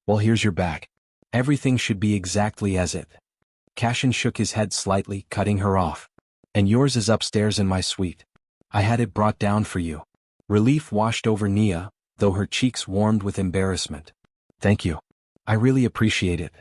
Well, here's your bag. Everything should be exactly as it. Cassian shook his head slightly, cutting her off. And yours is upstairs in my suite. I had it brought down for you. Relief washed over Nia, though her cheeks warmed with embarrassment. Thank you. I really appreciate it.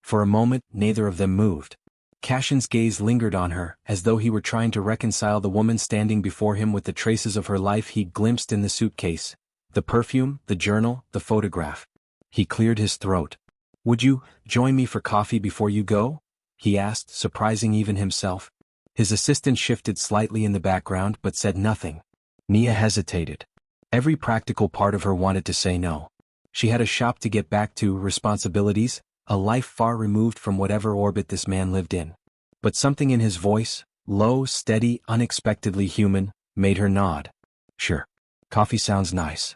For a moment, neither of them moved. Cassian's gaze lingered on her, as though he were trying to reconcile the woman standing before him with the traces of her life he'd glimpsed in the suitcase. The perfume, the journal, the photograph. He cleared his throat. Would you join me for coffee before you go? He asked, surprising even himself. His assistant shifted slightly in the background but said nothing. Nia hesitated. Every practical part of her wanted to say no. She had a shop to get back to, responsibilities, a life far removed from whatever orbit this man lived in. But something in his voice, low, steady, unexpectedly human, made her nod. Sure. Coffee sounds nice.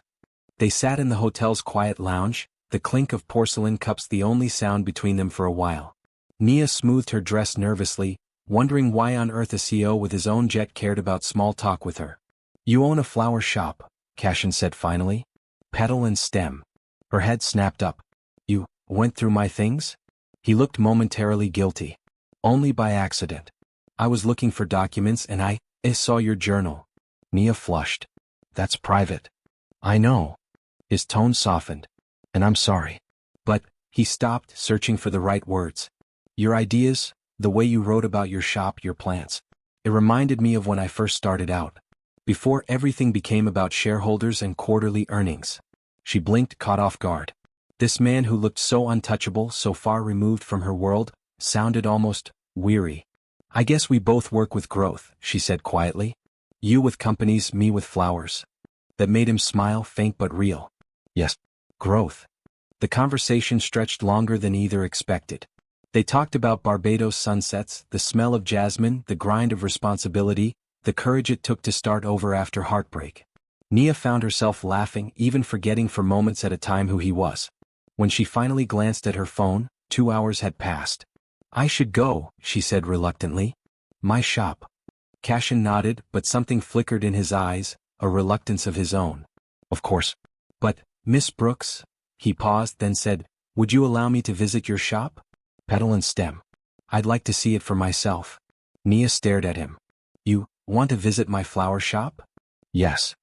They sat in the hotel's quiet lounge, the clink of porcelain cups the only sound between them for a while. Nia smoothed her dress nervously, wondering why on earth a CEO with his own jet cared about small talk with her. You own a flower shop, Cassian said finally. Petal and stem. Her head snapped up. You went through my things? He looked momentarily guilty. Only by accident. I was looking for documents and I saw your journal. Nia flushed. That's private. I know. His tone softened. And I'm sorry. But, he stopped, searching for the right words. Your ideas, the way you wrote about your shop, your plants. It reminded me of when I first started out. Before everything became about shareholders and quarterly earnings. She blinked, caught off guard. This man who looked so untouchable, so far removed from her world, sounded almost weary. I guess we both work with growth, she said quietly. You with companies, me with flowers. That made him smile, faint but real. Yes, growth. The conversation stretched longer than either expected. They talked about Barbados sunsets, the smell of jasmine, the grind of responsibility, the courage it took to start over after heartbreak. Nia found herself laughing, even forgetting for moments at a time who he was. When she finally glanced at her phone, 2 hours had passed. I should go, she said reluctantly. My shop. Cassian nodded, but something flickered in his eyes, a reluctance of his own. Of course. But, Miss Brooks? He paused, then said, would you allow me to visit your shop? Petal and stem. I'd like to see it for myself. Nia stared at him. You want to visit my flower shop? Yes.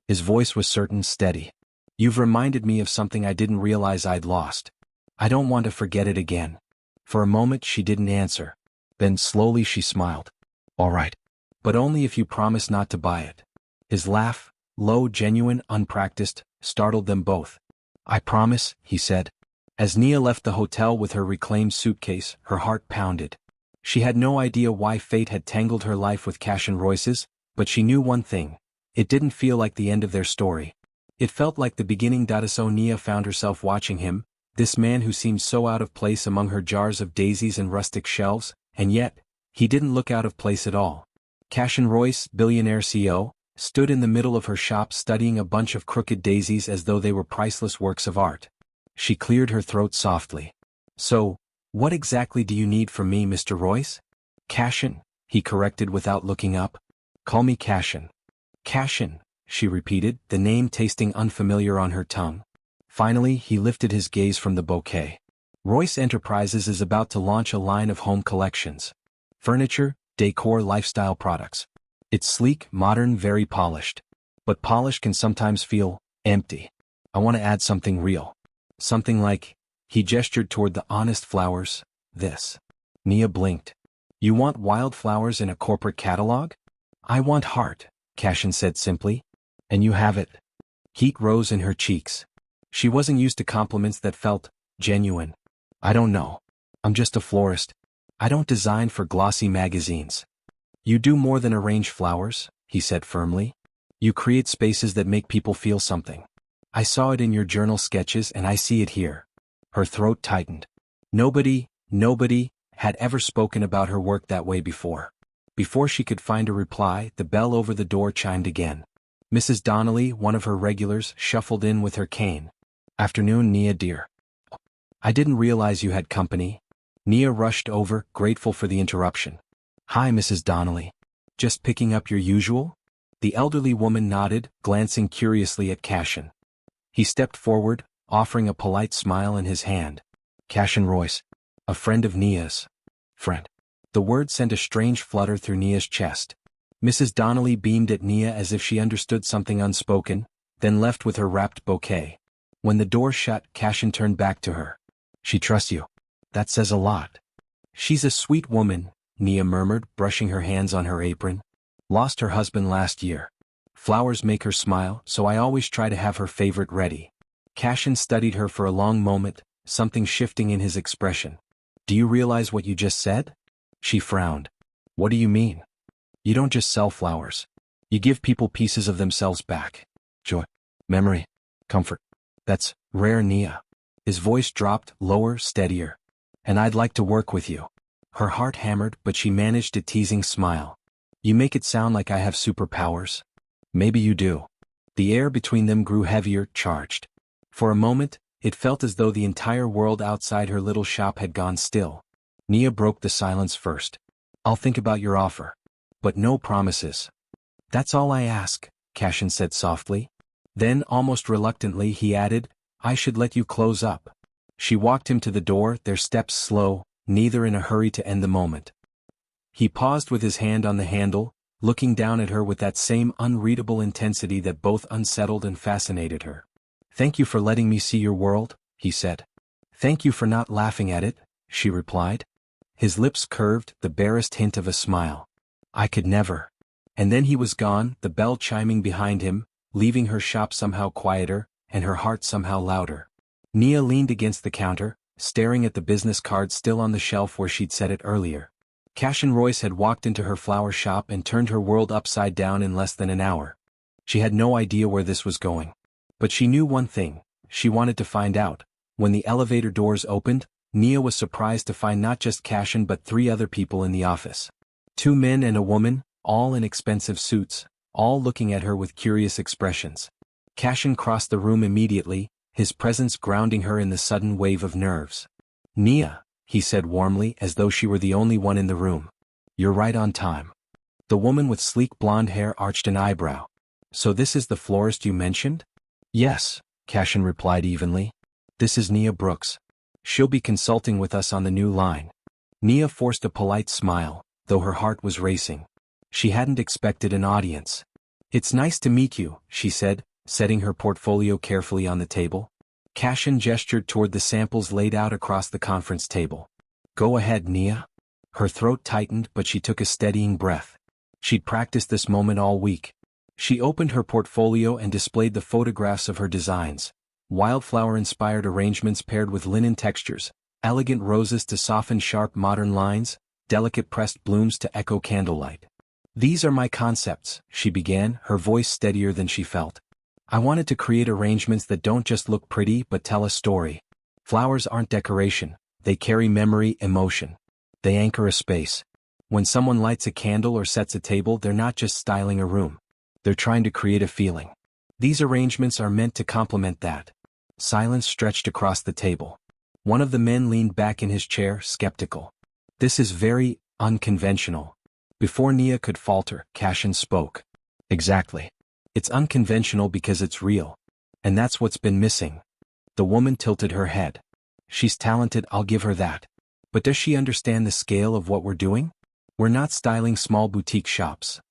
His voice was certain, steady. You've reminded me of something I didn't realize I'd lost. I don't want to forget it again. For a moment she didn't answer. Then slowly she smiled. All right. But only if you promise not to buy it. His laugh, low, genuine, unpracticed, startled them both. I promise, he said. As Nia left the hotel with her reclaimed suitcase, her heart pounded. She had no idea why fate had tangled her life with Cassian Royce's, but she knew one thing. It didn't feel like the end of their story. It felt like the beginning. So Nia found herself watching him, this man who seemed so out of place among her jars of daisies and rustic shelves, and yet, he didn't look out of place at all. Cassian Royce, billionaire CEO, stood in the middle of her shop studying a bunch of crooked daisies as though they were priceless works of art. She cleared her throat softly. So, what exactly do you need from me, Mr. Royce? Cassian, he corrected without looking up. Call me Cassian. Cassian, she repeated, the name tasting unfamiliar on her tongue. Finally, he lifted his gaze from the bouquet. Royce Enterprises is about to launch a line of home collections. Furniture, decor, lifestyle products. It's sleek, modern, very polished. But polish can sometimes feel empty. I want to add something real. Something like, he gestured toward the honest flowers, this. Nia blinked. You want wildflowers in a corporate catalog? I want heart, Cassian said simply. And you have it. Heat rose in her cheeks. She wasn't used to compliments that felt genuine. I don't know. I'm just a florist. I don't design for glossy magazines. You do more than arrange flowers, he said firmly. You create spaces that make people feel something. I saw it in your journal sketches and I see it here. Her throat tightened. Nobody had ever spoken about her work that way before. Before she could find a reply, the bell over the door chimed again. Mrs. Donnelly, one of her regulars, shuffled in with her cane. Afternoon, Nia dear. I didn't realize you had company. Nia rushed over, grateful for the interruption. Hi, Mrs. Donnelly. Just picking up your usual? The elderly woman nodded, glancing curiously at Cassian. He stepped forward, offering a polite smile in his hand. Cassian Royce. A friend of Nia's. Friend. The word sent a strange flutter through Nia's chest. Mrs. Donnelly beamed at Nia as if she understood something unspoken, then left with her wrapped bouquet. When the door shut, Cassian turned back to her. She trusts you. That says a lot. She's a sweet woman, Nia murmured, brushing her hands on her apron. Lost her husband last year. Flowers make her smile, so I always try to have her favorite ready. Cassian studied her for a long moment, something shifting in his expression. Do you realize what you just said? She frowned. What do you mean? You don't just sell flowers. You give people pieces of themselves back. Joy. Memory. Comfort. That's rare, Nia. His voice dropped, lower, steadier. And I'd like to work with you. Her heart hammered, but she managed a teasing smile. You make it sound like I have superpowers. Maybe you do. The air between them grew heavier, charged. For a moment, it felt as though the entire world outside her little shop had gone still. Nia broke the silence first. I'll think about your offer. But no promises. That's all I ask, Cassian said softly. Then, almost reluctantly, he added, I should let you close up. She walked him to the door, their steps slow, neither in a hurry to end the moment. He paused with his hand on the handle, looking down at her with that same unreadable intensity that both unsettled and fascinated her. Thank you for letting me see your world, he said. Thank you for not laughing at it, she replied. His lips curved, the barest hint of a smile. I could never. And then he was gone, the bell chiming behind him, leaving her shop somehow quieter, and her heart somehow louder. Nia leaned against the counter, staring at the business card still on the shelf where she'd set it earlier. Cassian Royce had walked into her flower shop and turned her world upside down in less than an hour. She had no idea where this was going. But she knew one thing, she wanted to find out. When the elevator doors opened, Nia was surprised to find not just Cassian but 3 other people in the office. 2 men and a woman, all in expensive suits, all looking at her with curious expressions. Cassian crossed the room immediately, his presence grounding her in the sudden wave of nerves. Nia, he said warmly as though she were the only one in the room. You're right on time. The woman with sleek blonde hair arched an eyebrow. So this is the florist you mentioned? Yes, Cassian replied evenly. This is Nia Brooks. She'll be consulting with us on the new line. Nia forced a polite smile, though her heart was racing. She hadn't expected an audience. It's nice to meet you, she said, setting her portfolio carefully on the table. Cassian gestured toward the samples laid out across the conference table. Go ahead, Nia. Her throat tightened, but she took a steadying breath. She'd practiced this moment all week. She opened her portfolio and displayed the photographs of her designs. Wildflower-inspired arrangements paired with linen textures, elegant roses to soften sharp modern lines, delicate pressed blooms to echo candlelight. These are my concepts, she began, her voice steadier than she felt. I wanted to create arrangements that don't just look pretty but tell a story. Flowers aren't decoration, they carry memory, emotion. They anchor a space. When someone lights a candle or sets a table, they're not just styling a room. They're trying to create a feeling. These arrangements are meant to complement that. Silence stretched across the table. One of the men leaned back in his chair, skeptical. This is very unconventional. Before Nia could falter, Cassian spoke. Exactly. It's unconventional because it's real. And that's what's been missing. The woman tilted her head. She's talented, I'll give her that. But does she understand the scale of what we're doing? We're not styling small boutique shops.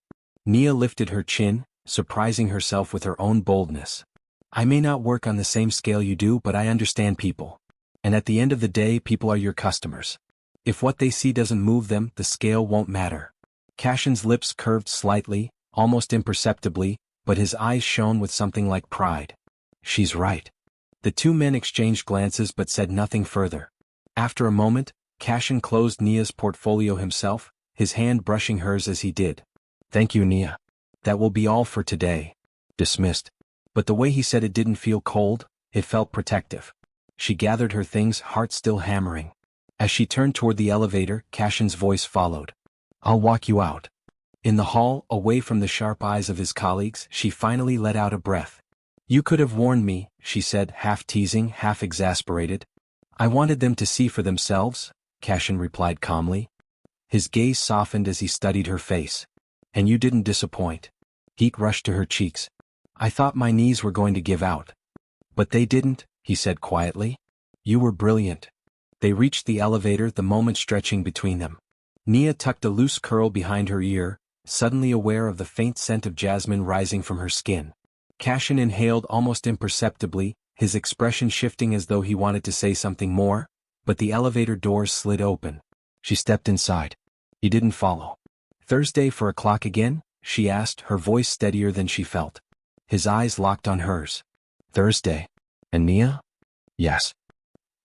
Nia lifted her chin, surprising herself with her own boldness. I may not work on the same scale you do, but I understand people. And at the end of the day, people are your customers. If what they see doesn't move them, the scale won't matter. Cassian's lips curved slightly, almost imperceptibly, but his eyes shone with something like pride. She's right. The 2 men exchanged glances but said nothing further. After a moment, Cassian closed Nia's portfolio himself, his hand brushing hers as he did. Thank you, Nia. That will be all for today. Dismissed. But the way he said it didn't feel cold, it felt protective. She gathered her things, heart still hammering. As she turned toward the elevator, Cassian's voice followed. I'll walk you out. In the hall, away from the sharp eyes of his colleagues, she finally let out a breath. You could have warned me, she said, half teasing, half exasperated. I wanted them to see for themselves, Cassian replied calmly. His gaze softened as he studied her face. And you didn't disappoint. Heat rushed to her cheeks. I thought my knees were going to give out. But they didn't, he said quietly. You were brilliant. They reached the elevator, the moment stretching between them. Nia tucked a loose curl behind her ear, suddenly aware of the faint scent of jasmine rising from her skin. Cassian inhaled almost imperceptibly, his expression shifting as though he wanted to say something more, but the elevator doors slid open. She stepped inside. He didn't follow. Thursday 4 o'clock again? She asked, her voice steadier than she felt. His eyes locked on hers. Thursday. And Nia? Yes.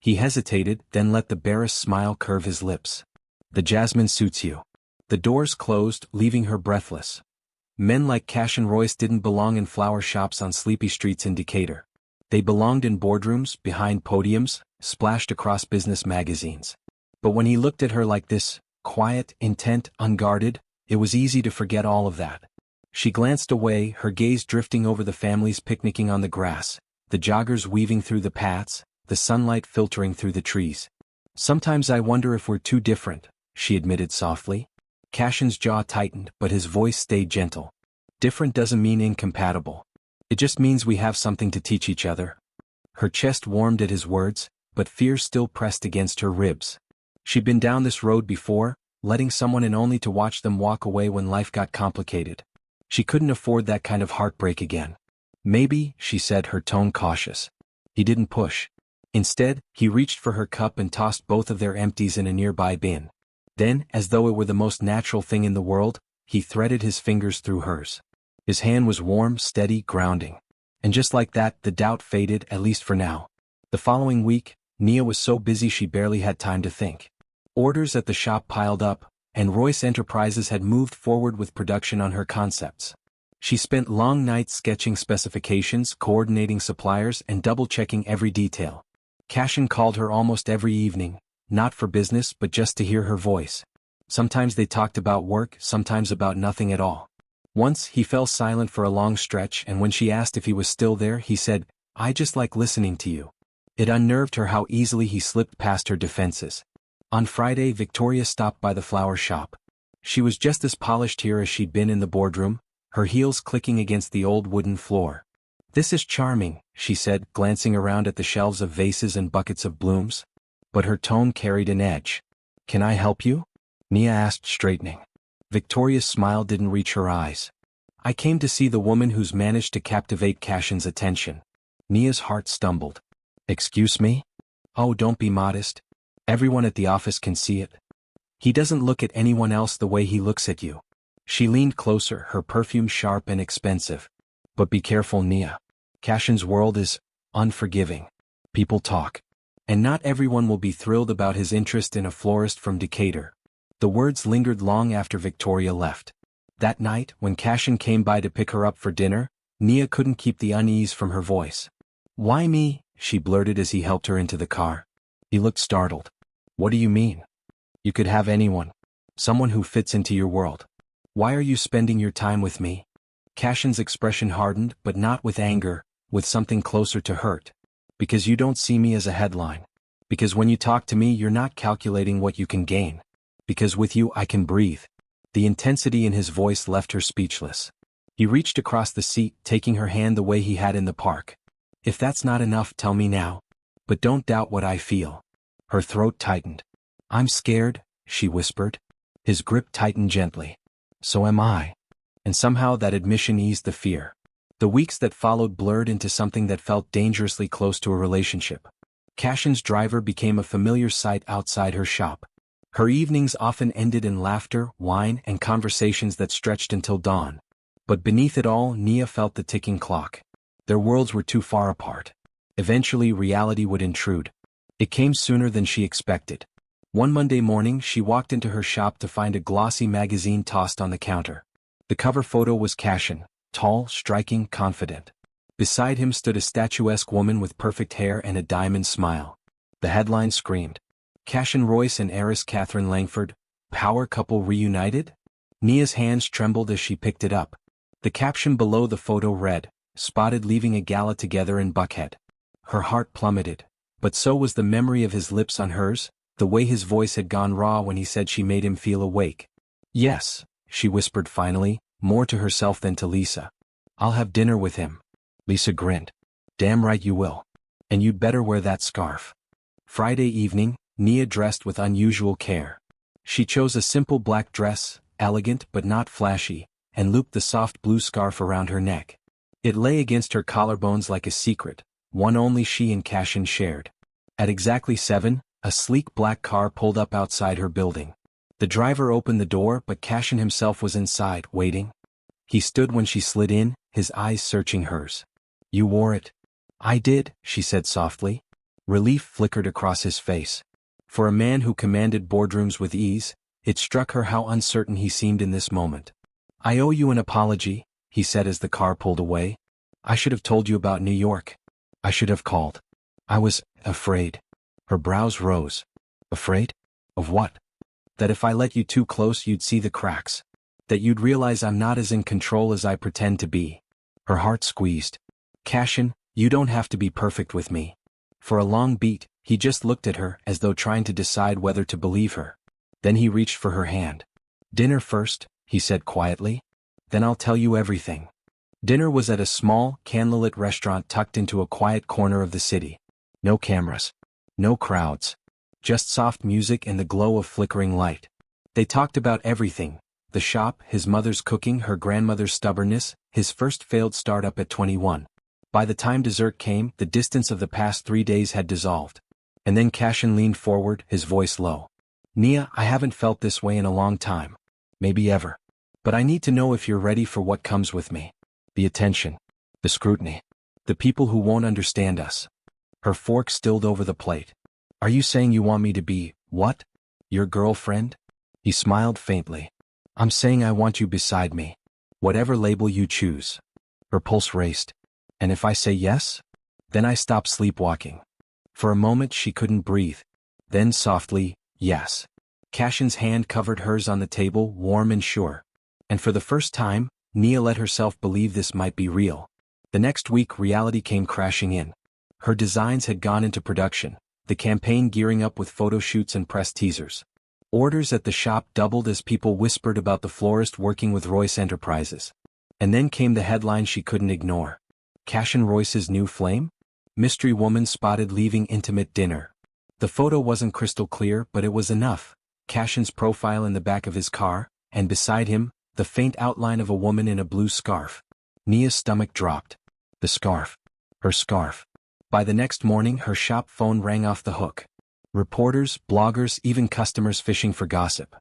He hesitated, then let the barest smile curve his lips. The jasmine suits you. The doors closed, leaving her breathless. Men like Cassian Royce didn't belong in flower shops on sleepy streets in Decatur. They belonged in boardrooms, behind podiums, splashed across business magazines. But when he looked at her like this, quiet, intent, unguarded, it was easy to forget all of that. She glanced away, her gaze drifting over the families picnicking on the grass, the joggers weaving through the paths, the sunlight filtering through the trees. Sometimes I wonder if we're too different, she admitted softly. Cassian's jaw tightened, but his voice stayed gentle. Different doesn't mean incompatible. It just means we have something to teach each other. Her chest warmed at his words, but fear still pressed against her ribs. She'd been down this road before, letting someone in only to watch them walk away when life got complicated. She couldn't afford that kind of heartbreak again. Maybe, she said, her tone cautious. He didn't push. Instead, he reached for her cup and tossed both of their empties in a nearby bin. Then, as though it were the most natural thing in the world, he threaded his fingers through hers. His hand was warm, steady, grounding. And just like that, the doubt faded, at least for now. The following week, Nia was so busy she barely had time to think. Orders at the shop piled up, and Royce Enterprises had moved forward with production on her concepts. She spent long nights sketching specifications, coordinating suppliers, and double-checking every detail. Cassian called her almost every evening, not for business but just to hear her voice. Sometimes they talked about work, sometimes about nothing at all. Once, he fell silent for a long stretch, and when she asked if he was still there, he said, I just like listening to you. It unnerved her how easily he slipped past her defenses. On Friday, Victoria stopped by the flower shop. She was just as polished here as she'd been in the boardroom, her heels clicking against the old wooden floor. This is charming, she said, glancing around at the shelves of vases and buckets of blooms. But her tone carried an edge. Can I help you? Nia asked, straightening. Victoria's smile didn't reach her eyes. I came to see the woman who's managed to captivate Cassian's attention. Nia's heart stumbled. Excuse me? Oh, don't be modest. Everyone at the office can see it. He doesn't look at anyone else the way he looks at you. She leaned closer, her perfume sharp and expensive. But be careful, Nia. Cassian's world is unforgiving. People talk. And not everyone will be thrilled about his interest in a florist from Decatur. The words lingered long after Victoria left. That night, when Cassian came by to pick her up for dinner, Nia couldn't keep the unease from her voice. Why me? She blurted as he helped her into the car. He looked startled. What do you mean? You could have anyone. Someone who fits into your world. Why are you spending your time with me? Cassian's expression hardened, but not with anger, with something closer to hurt. Because you don't see me as a headline. Because when you talk to me, you're not calculating what you can gain. Because with you I can breathe. The intensity in his voice left her speechless. He reached across the seat, taking her hand the way he had in the park. If that's not enough, tell me now. But don't doubt what I feel. Her throat tightened. I'm scared, she whispered. His grip tightened gently. So am I. And somehow that admission eased the fear. The weeks that followed blurred into something that felt dangerously close to a relationship. Cassian's driver became a familiar sight outside her shop. Her evenings often ended in laughter, wine, and conversations that stretched until dawn. But beneath it all, Nia felt the ticking clock. Their worlds were too far apart. Eventually, reality would intrude. It came sooner than she expected. One Monday morning, she walked into her shop to find a glossy magazine tossed on the counter. The cover photo was Cassian, tall, striking, confident. Beside him stood a statuesque woman with perfect hair and a diamond smile. The headline screamed, Cassian Royce and heiress Catherine Langford, power couple reunited? Nia's hands trembled as she picked it up. The caption below the photo read, spotted leaving a gala together in Buckhead. Her heart plummeted, but so was the memory of his lips on hers, the way his voice had gone raw when he said she made him feel awake. Yes, she whispered finally, more to herself than to Lisa. I'll have dinner with him. Lisa grinned. Damn right you will. And you'd better wear that scarf. Friday evening, Nia dressed with unusual care. She chose a simple black dress, elegant but not flashy, and looped the soft blue scarf around her neck. It lay against her collarbones like a secret, one only she and Cassian shared. At exactly 7, a sleek black car pulled up outside her building. The driver opened the door, but Cassian himself was inside, waiting. He stood when she slid in, his eyes searching hers. "You wore it." "I did," she said softly. Relief flickered across his face. For a man who commanded boardrooms with ease, it struck her how uncertain he seemed in this moment. "I owe you an apology," he said as the car pulled away. "I should have told you about New York. I should have called. I was afraid." Her brows rose. "Afraid? Of what?" "That if I let you too close you'd see the cracks. That you'd realize I'm not as in control as I pretend to be." Her heart squeezed. "Cassian, you don't have to be perfect with me." For a long beat, he just looked at her as though trying to decide whether to believe her. Then he reached for her hand. "Dinner first," he said quietly. "Then I'll tell you everything." Dinner was at a small, candlelit restaurant tucked into a quiet corner of the city. No cameras. No crowds. Just soft music and the glow of flickering light. They talked about everything: the shop, his mother's cooking, her grandmother's stubbornness, his first failed startup at 21. By the time dessert came, the distance of the past 3 days had dissolved. And then Cassian leaned forward, his voice low. "Nia, I haven't felt this way in a long time. Maybe ever. But I need to know if you're ready for what comes with me. The attention. The scrutiny. The people who won't understand us." Her fork stilled over the plate. "Are you saying you want me to be, what? Your girlfriend?" He smiled faintly. "I'm saying I want you beside me. Whatever label you choose." Her pulse raced. "And if I say yes?" "Then I stop sleepwalking." For a moment she couldn't breathe. Then softly, "Yes." Cassian's hand covered hers on the table, warm and sure. And for the first time, Nia let herself believe this might be real. The next week reality came crashing in. Her designs had gone into production, the campaign gearing up with photo shoots and press teasers. Orders at the shop doubled as people whispered about the florist working with Royce Enterprises. And then came the headline she couldn't ignore. Cassian Royce's new flame? Mystery woman spotted leaving intimate dinner. The photo wasn't crystal clear, but it was enough. Cassian's profile in the back of his car, and beside him, the faint outline of a woman in a blue scarf. Nia's stomach dropped. The scarf. Her scarf. By the next morning her shop phone rang off the hook. Reporters, bloggers, even customers fishing for gossip.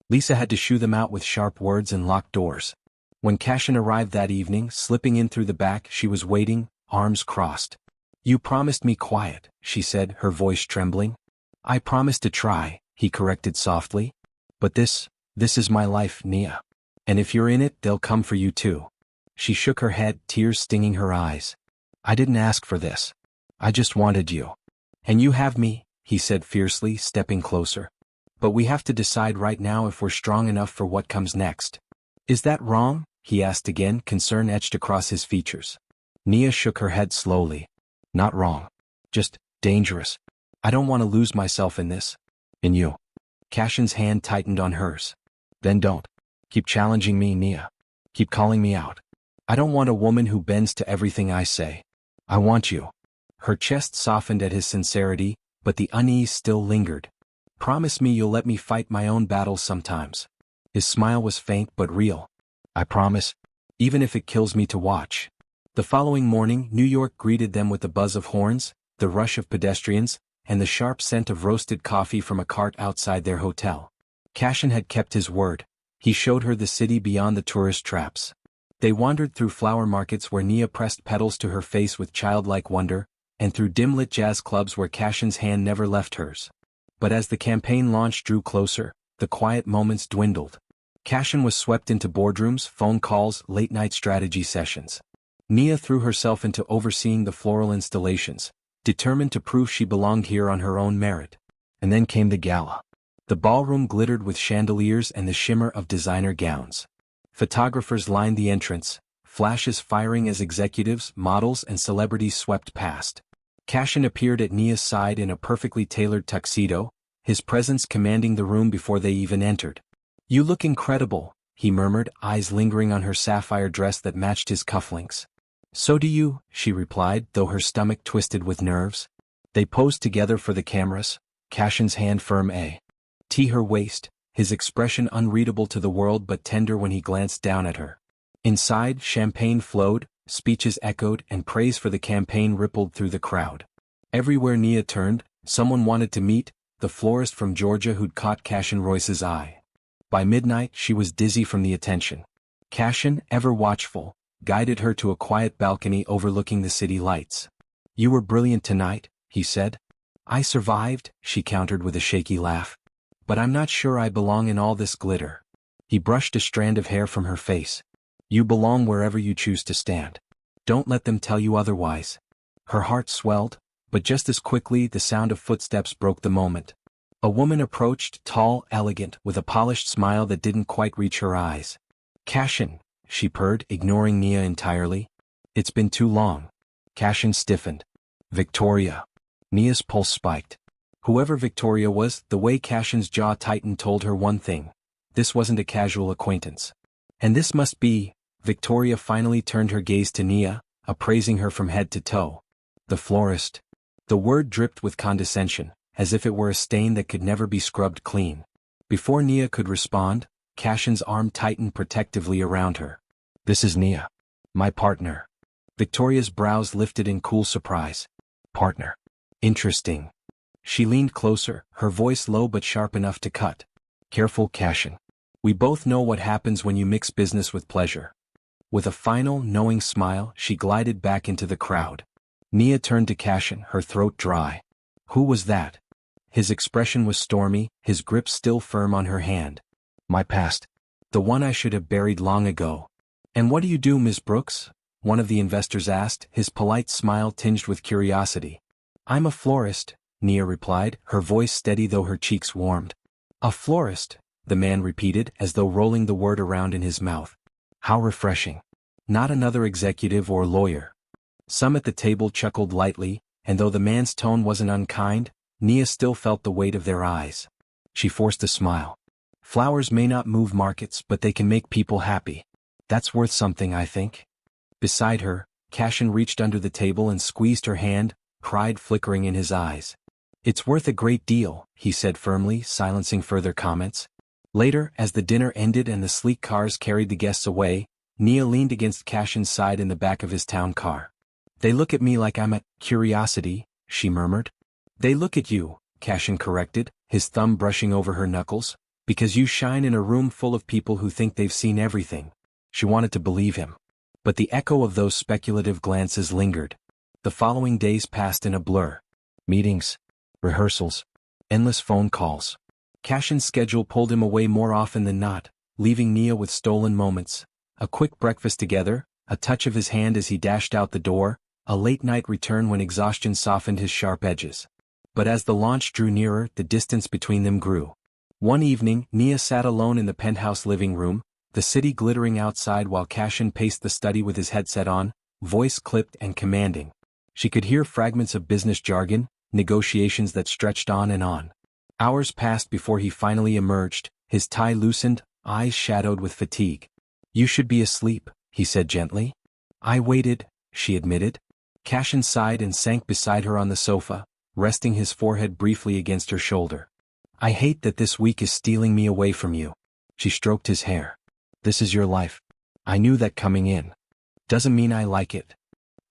Lisa had to shoo them out with sharp words and locked doors. When Cassian arrived that evening, slipping in through the back, she was waiting, arms crossed. "You promised me quiet," she said, her voice trembling. "I promised to try," he corrected softly. "But this is my life, Nia. And if you're in it, they'll come for you too." She shook her head, tears stinging her eyes. "I didn't ask for this. I just wanted you. And you have me," he said fiercely, stepping closer. "But we have to decide right now if we're strong enough for what comes next." "Is that wrong?" he asked again, concern etched across his features. Nia shook her head slowly. "Not wrong. Just dangerous. I don't want to lose myself in this. In you." Cassian's hand tightened on hers. "Then don't. Keep challenging me, Nia. Keep calling me out. I don't want a woman who bends to everything I say. I want you." Her chest softened at his sincerity, but the unease still lingered. "Promise me you'll let me fight my own battles sometimes." His smile was faint but real. "I promise. Even if it kills me to watch." The following morning, New York greeted them with the buzz of horns, the rush of pedestrians, and the sharp scent of roasted coffee from a cart outside their hotel. Cassian had kept his word. He showed her the city beyond the tourist traps. They wandered through flower markets where Nia pressed petals to her face with childlike wonder, and through dim-lit jazz clubs where Cassian's hand never left hers. But as the campaign launch drew closer, the quiet moments dwindled. Cassian was swept into boardrooms, phone calls, late-night strategy sessions. Nia threw herself into overseeing the floral installations, determined to prove she belonged here on her own merit. And then came the gala. The ballroom glittered with chandeliers and the shimmer of designer gowns. Photographers lined the entrance, flashes firing as executives, models, and celebrities swept past. Cassian appeared at Nia's side in a perfectly tailored tuxedo, his presence commanding the room before they even entered. "You look incredible," he murmured, eyes lingering on her sapphire dress that matched his cufflinks. So do you, she replied, though her stomach twisted with nerves. They posed together for the cameras, Cassian's hand firm her waist, his expression unreadable to the world but tender when he glanced down at her. Inside, champagne flowed, speeches echoed, and praise for the campaign rippled through the crowd. Everywhere Nia turned, someone wanted to meet the florist from Georgia who'd caught Cassian Royce's eye. By midnight she was dizzy from the attention. Cassian, ever watchful, guided her to a quiet balcony overlooking the city lights. "You were brilliant tonight," he said. "I survived," she countered with a shaky laugh. "But I'm not sure I belong in all this glitter." He brushed a strand of hair from her face. "You belong wherever you choose to stand. Don't let them tell you otherwise." Her heart swelled, but just as quickly the sound of footsteps broke the moment. A woman approached, tall, elegant, with a polished smile that didn't quite reach her eyes. "Cassian," she purred, ignoring Nia entirely. "It's been too long." Cassian stiffened. "Victoria." Nia's pulse spiked. Whoever Victoria was, the way Cassian's jaw tightened told her one thing. This wasn't a casual acquaintance. And this must be. Victoria finally turned her gaze to Nia, appraising her from head to toe. "The florist." The word dripped with condescension, as if it were a stain that could never be scrubbed clean. Before Nia could respond, Cassian's arm tightened protectively around her. "This is Nia. My partner." Victoria's brows lifted in cool surprise. "Partner. Interesting." She leaned closer, her voice low but sharp enough to cut. "Careful, Cassian. We both know what happens when you mix business with pleasure." With a final, knowing smile, she glided back into the crowd. Nia turned to Cassian, her throat dry. "Who was that?" His expression was stormy, his grip still firm on her hand. "My past. The one I should have buried long ago." "And what do you do, Miss Brooks?" one of the investors asked, his polite smile tinged with curiosity. "I'm a florist," Nia replied, her voice steady though her cheeks warmed. "A florist," the man repeated, as though rolling the word around in his mouth. "How refreshing. Not another executive or lawyer." Some at the table chuckled lightly, and though the man's tone wasn't unkind, Nia still felt the weight of their eyes. She forced a smile. "Flowers may not move markets, but they can make people happy. That's worth something, I think." Beside her, Cassian reached under the table and squeezed her hand, pride flickering in his eyes. "It's worth a great deal," he said firmly, silencing further comments. Later, as the dinner ended and the sleek cars carried the guests away, Nia leaned against Cassian's side in the back of his town car. "They look at me like I'm a curiosity," she murmured. "They look at you," Cassian corrected, his thumb brushing over her knuckles, "because you shine in a room full of people who think they've seen everything." She wanted to believe him. But the echo of those speculative glances lingered. The following days passed in a blur. Meetings, rehearsals, endless phone calls. Cassian's schedule pulled him away more often than not, leaving Nia with stolen moments. A quick breakfast together, a touch of his hand as he dashed out the door, a late-night return when exhaustion softened his sharp edges. But as the launch drew nearer, the distance between them grew. One evening, Nia sat alone in the penthouse living room, the city glittering outside while Cassian paced the study with his headset on, voice clipped and commanding. She could hear fragments of business jargon, negotiations that stretched on and on. Hours passed before he finally emerged, his tie loosened, eyes shadowed with fatigue. "You should be asleep," he said gently. "I waited," she admitted. Cassian sighed and sank beside her on the sofa, resting his forehead briefly against her shoulder. "I hate that this week is stealing me away from you." She stroked his hair. "This is your life. I knew that coming in. Doesn't mean I like it."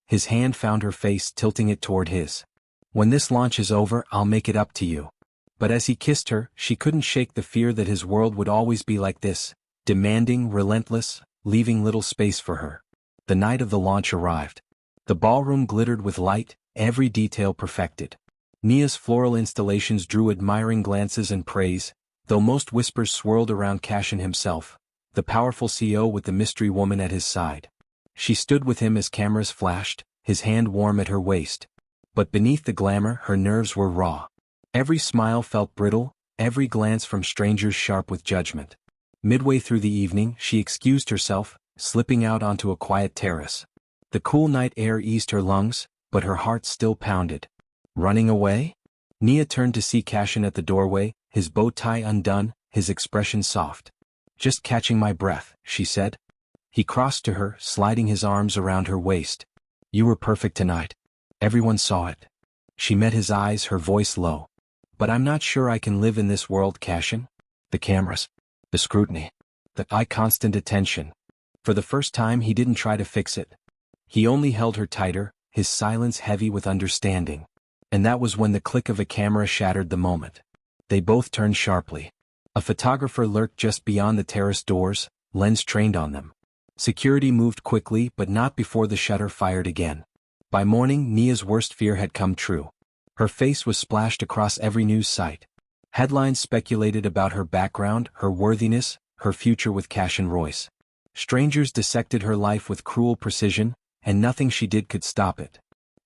His hand found her face, tilting it toward his. "When this launch is over, I'll make it up to you." But as he kissed her, she couldn't shake the fear that his world would always be like this, demanding, relentless, leaving little space for her. The night of the launch arrived. The ballroom glittered with light, every detail perfected. Nia's floral installations drew admiring glances and praise, though most whispers swirled around Cassian himself, the powerful CEO with the mystery woman at his side. She stood with him as cameras flashed, his hand warm at her waist. But beneath the glamour, her nerves were raw. Every smile felt brittle, every glance from strangers sharp with judgment. Midway through the evening, she excused herself, slipping out onto a quiet terrace. The cool night air eased her lungs, but her heart still pounded. Running away? Nia turned to see Cassian at the doorway, his bow tie undone, his expression soft. "Just catching my breath," she said. He crossed to her, sliding his arms around her waist. You were perfect tonight. Everyone saw it. She met his eyes, her voice low. But I'm not sure I can live in this world, Cassian. The cameras. The scrutiny. The constant attention. For the first time he didn't try to fix it. He only held her tighter, his silence heavy with understanding. And that was when the click of a camera shattered the moment. They both turned sharply. A photographer lurked just beyond the terrace doors, lens trained on them. Security moved quickly, but not before the shutter fired again. By morning, Nia's worst fear had come true. Her face was splashed across every news site. Headlines speculated about her background, her worthiness, her future with Cassian Royce. Strangers dissected her life with cruel precision, and nothing she did could stop it.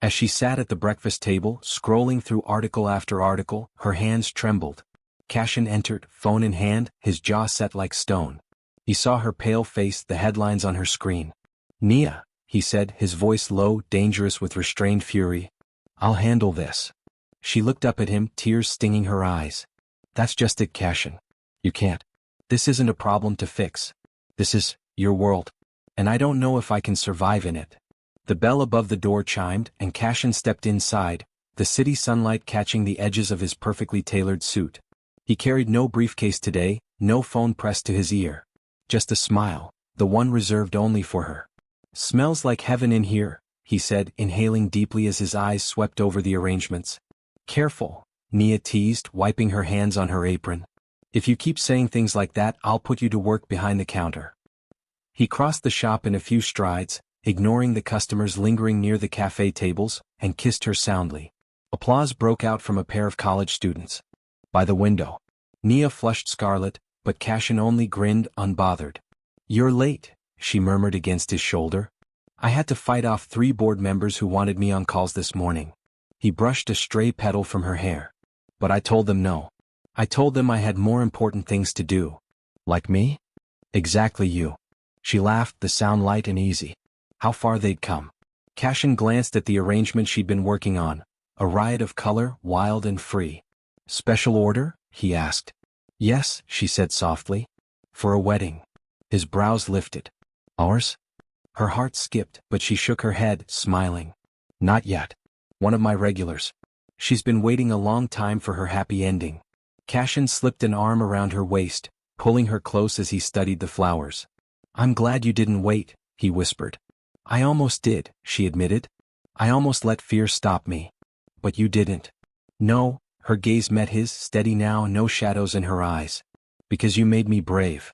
As she sat at the breakfast table, scrolling through article after article, her hands trembled. Cassian entered, phone in hand, his jaw set like stone. He saw her pale face, the headlines on her screen. "Nia," he said, his voice low, dangerous with restrained fury. "I'll handle this." She looked up at him, tears stinging her eyes. "That's just it, Cassian. You can't. This isn't a problem to fix. This is your world. And I don't know if I can survive in it." The bell above the door chimed, and Cassian stepped inside, the city sunlight catching the edges of his perfectly tailored suit. He carried no briefcase today, no phone pressed to his ear. Just a smile, the one reserved only for her. "Smells like heaven in here," he said, inhaling deeply as his eyes swept over the arrangements. "Careful," Nia teased, wiping her hands on her apron. "If you keep saying things like that, I'll put you to work behind the counter." He crossed the shop in a few strides, ignoring the customers lingering near the cafe tables, and kissed her soundly. Applause broke out from a pair of college students. By the window, Nia flushed scarlet, but Cassian only grinned, unbothered. "You're late," she murmured against his shoulder. "I had to fight off 3 board members who wanted me on calls this morning." He brushed a stray petal from her hair. "But I told them no. I told them I had more important things to do." "Like me?" "Exactly you." She laughed, the sound light and easy. How far they'd come. Cassian glanced at the arrangement she'd been working on, a riot of color, wild and free. "Special order?" he asked. "Yes," she said softly. "For a wedding." His brows lifted. "Ours?" Her heart skipped, but she shook her head, smiling. "Not yet. One of my regulars. She's been waiting a long time for her happy ending." Cassian slipped an arm around her waist, pulling her close as he studied the flowers. "I'm glad you didn't wait," he whispered. "I almost did," she admitted. "I almost let fear stop me. But you didn't." "No," her gaze met his, steady now, no shadows in her eyes. "Because you made me brave."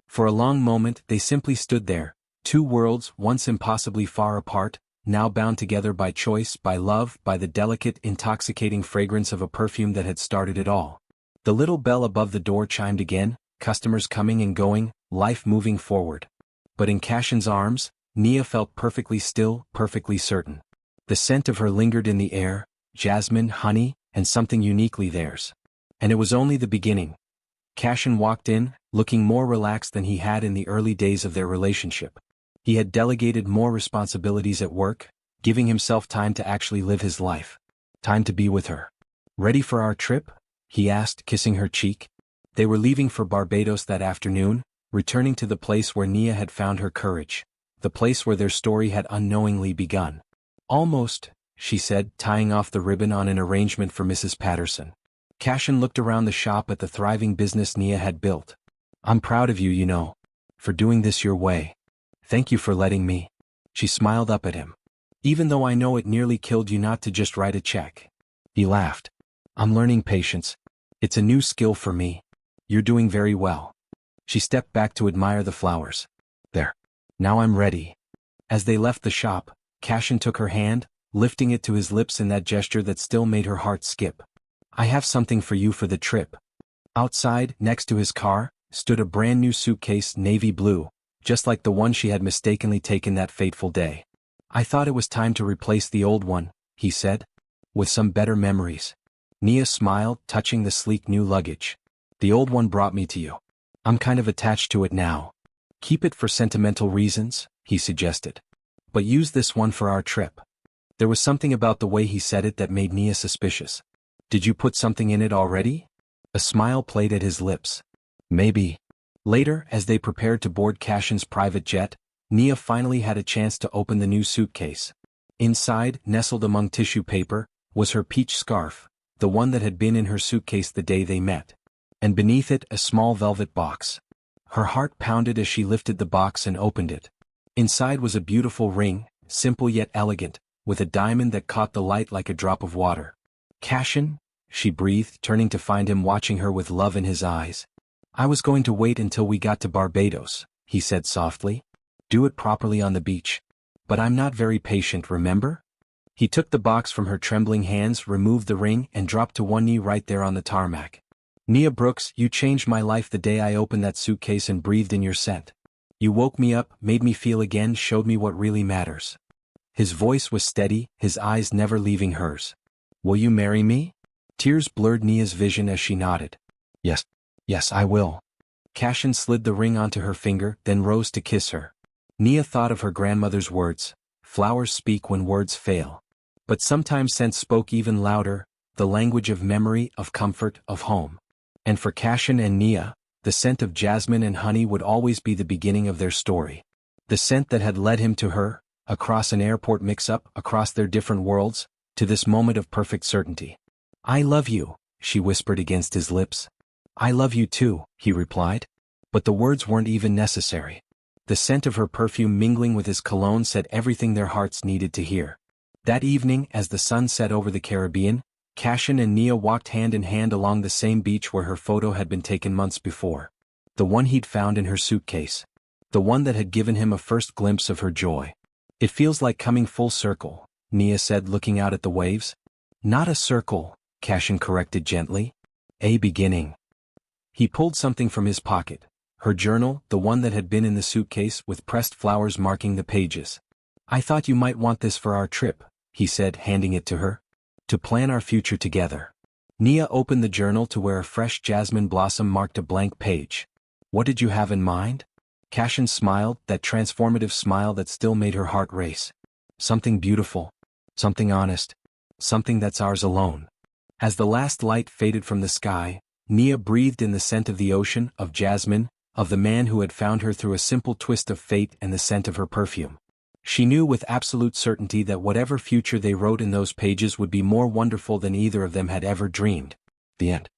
For a long moment they simply stood there, 2 worlds once impossibly far apart, now bound together by choice, by love, by the delicate, intoxicating fragrance of a perfume that had started it all. The little bell above the door chimed again, customers coming and going, life moving forward. But in Cassian's arms, Nia felt perfectly still, perfectly certain. The scent of her lingered in the air, jasmine, honey, and something uniquely theirs. And it was only the beginning. Cassian walked in, looking more relaxed than he had in the early days of their relationship. He had delegated more responsibilities at work, giving himself time to actually live his life. Time to be with her. "Ready for our trip?" he asked, kissing her cheek. They were leaving for Barbados that afternoon, returning to the place where Nia had found her courage. The place where their story had unknowingly begun. "Almost," she said, tying off the ribbon on an arrangement for Mrs. Patterson. Cassian looked around the shop at the thriving business Nia had built. "I'm proud of you, you know. For doing this your way. Thank you for letting me." She smiled up at him. "Even though I know it nearly killed you not to just write a check." He laughed. "I'm learning patience. It's a new skill for me. You're doing very well." She stepped back to admire the flowers. "There. Now I'm ready." As they left the shop, Cassian took her hand, lifting it to his lips in that gesture that still made her heart skip. "I have something for you for the trip." Outside, next to his car, stood a brand new suitcase, navy blue, just like the one she had mistakenly taken that fateful day. "I thought it was time to replace the old one," he said. "With some better memories." Nia smiled, touching the sleek new luggage. "The old one brought me to you. I'm kind of attached to it now." "Keep it for sentimental reasons," he suggested. "But use this one for our trip." There was something about the way he said it that made Nia suspicious. "Did you put something in it already?" A smile played at his lips. "Maybe." Later, as they prepared to board Cassian's private jet, Nia finally had a chance to open the new suitcase. Inside, nestled among tissue paper, was her peach scarf, the one that had been in her suitcase the day they met. And beneath it a small velvet box. Her heart pounded as she lifted the box and opened it. Inside was a beautiful ring, simple yet elegant, with a diamond that caught the light like a drop of water. "Cassian?" she breathed, turning to find him watching her with love in his eyes. "I was going to wait until we got to Barbados," he said softly. "Do it properly on the beach. But I'm not very patient, remember?" He took the box from her trembling hands, removed the ring, and dropped to one knee right there on the tarmac. "Nia Brooks, you changed my life the day I opened that suitcase and breathed in your scent. You woke me up, made me feel again, showed me what really matters." His voice was steady, his eyes never leaving hers. "Will you marry me?" Tears blurred Nia's vision as she nodded. "Yes. Yes, I will." Cassian slid the ring onto her finger, then rose to kiss her. Nia thought of her grandmother's words, "Flowers speak when words fail." But sometimes scent spoke even louder, the language of memory, of comfort, of home. And for Cassian and Nia, the scent of jasmine and honey would always be the beginning of their story. The scent that had led him to her, across an airport mix-up, across their different worlds, to this moment of perfect certainty. "I love you," she whispered against his lips. "I love you too," he replied. But the words weren't even necessary. The scent of her perfume mingling with his cologne said everything their hearts needed to hear. That evening, as the sun set over the Caribbean, Cassian and Nia walked hand in hand along the same beach where her photo had been taken months before. The one he'd found in her suitcase. The one that had given him a first glimpse of her joy. "It feels like coming full circle," Nia said, looking out at the waves. "Not a circle," Cassian corrected gently. "A beginning." He pulled something from his pocket. Her journal, the one that had been in the suitcase, with pressed flowers marking the pages. "I thought you might want this for our trip," he said, handing it to her. "To plan our future together." Nia opened the journal to where a fresh jasmine blossom marked a blank page. "What did you have in mind?" Cassian smiled, that transformative smile that still made her heart race. "Something beautiful. Something honest. Something that's ours alone." As the last light faded from the sky, Nia breathed in the scent of the ocean, of jasmine, of the man who had found her through a simple twist of fate, and the scent of her perfume. She knew with absolute certainty that whatever future they wrote in those pages would be more wonderful than either of them had ever dreamed. The end.